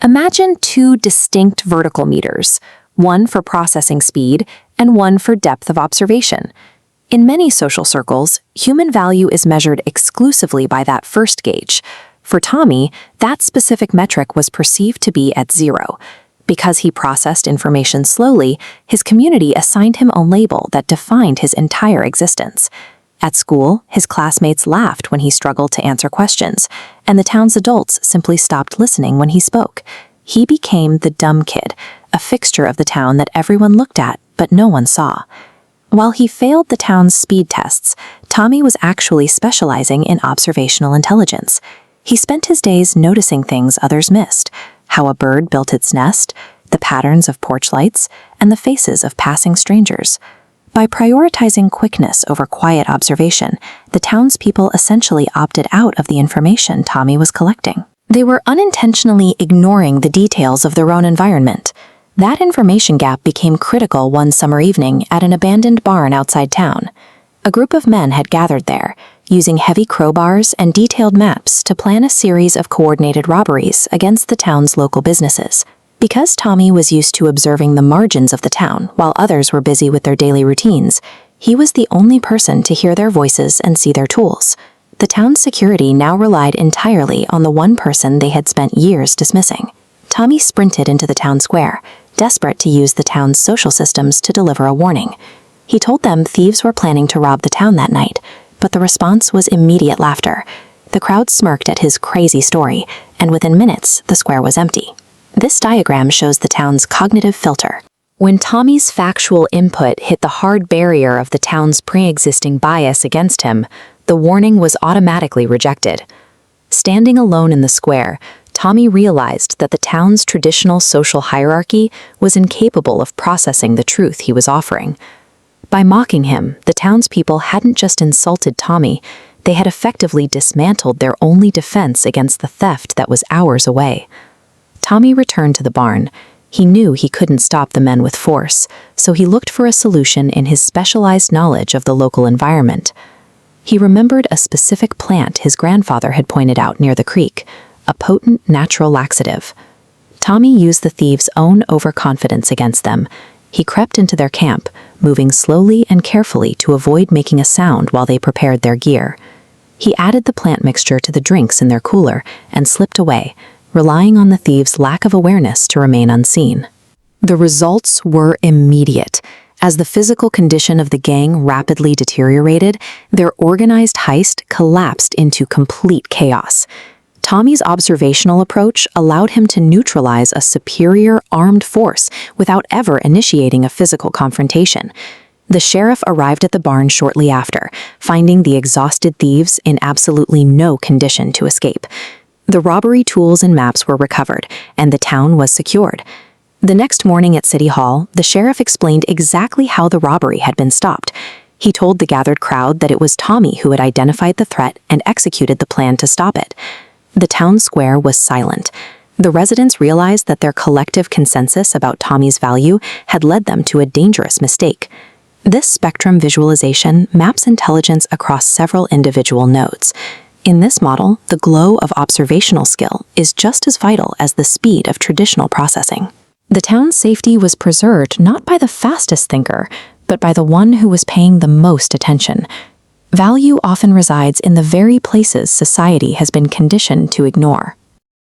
Imagine two distinct vertical meters, one for processing speed and one for depth of observation. In many social circles, human value is measured exclusively by that first gauge. For Tommy, that specific metric was perceived to be at 0. Because he processed information slowly, his community assigned him a label that defined his entire existence. At school, his classmates laughed when he struggled to answer questions, and the town's adults simply stopped listening when he spoke. He became the dumb kid, a fixture of the town that everyone looked at but no one saw. While he failed the town's speed tests, Tommy was actually specializing in observational intelligence. He spent his days noticing things others missed: how a bird built its nest, the patterns of porch lights, and the faces of passing strangers. By prioritizing quickness over quiet observation, the townspeople essentially opted out of the information Tommy was collecting. They were unintentionally ignoring the details of their own environment. That information gap became critical one summer evening at an abandoned barn outside town. A group of men had gathered there, using heavy crowbars and detailed maps to plan a series of coordinated robberies against the town's local businesses. Because Tommy was used to observing the margins of the town while others were busy with their daily routines, he was the only person to hear their voices and see their tools. The town's security now relied entirely on the one person they had spent years dismissing. Tommy sprinted into the town square, desperate to use the town's social systems to deliver a warning. He told them thieves were planning to rob the town that night, but the response was immediate laughter. The crowd smirked at his crazy story, and within minutes, the square was empty. This diagram shows the town's cognitive filter. When Tommy's factual input hit the hard barrier of the town's pre-existing bias against him, the warning was automatically rejected. Standing alone in the square, Tommy realized that the town's traditional social hierarchy was incapable of processing the truth he was offering. By mocking him, the townspeople hadn't just insulted Tommy, they had effectively dismantled their only defense against the theft that was hours away. Tommy returned to the barn. He knew he couldn't stop the men with force, so he looked for a solution in his specialized knowledge of the local environment. He remembered a specific plant his grandfather had pointed out near the creek, a potent natural laxative. Tommy used the thieves' own overconfidence against them. He crept into their camp, moving slowly and carefully to avoid making a sound while they prepared their gear. He added the plant mixture to the drinks in their cooler and slipped away, relying on the thieves' lack of awareness to remain unseen. The results were immediate. As the physical condition of the gang rapidly deteriorated, their organized heist collapsed into complete chaos. Tommy's observational approach allowed him to neutralize a superior armed force without ever initiating a physical confrontation. The sheriff arrived at the barn shortly after, finding the exhausted thieves in absolutely no condition to escape. The robbery tools and maps were recovered, and the town was secured. The next morning at City Hall, the sheriff explained exactly how the robbery had been stopped. He told the gathered crowd that it was Tommy who had identified the threat and executed the plan to stop it. The town square was silent. The residents realized that their collective consensus about Tommy's value had led them to a dangerous mistake. This spectrum visualization maps intelligence across several individual nodes. In this model, the glow of observational skill is just as vital as the speed of traditional processing. The town's safety was preserved not by the fastest thinker, but by the one who was paying the most attention. Value often resides in the very places society has been conditioned to ignore.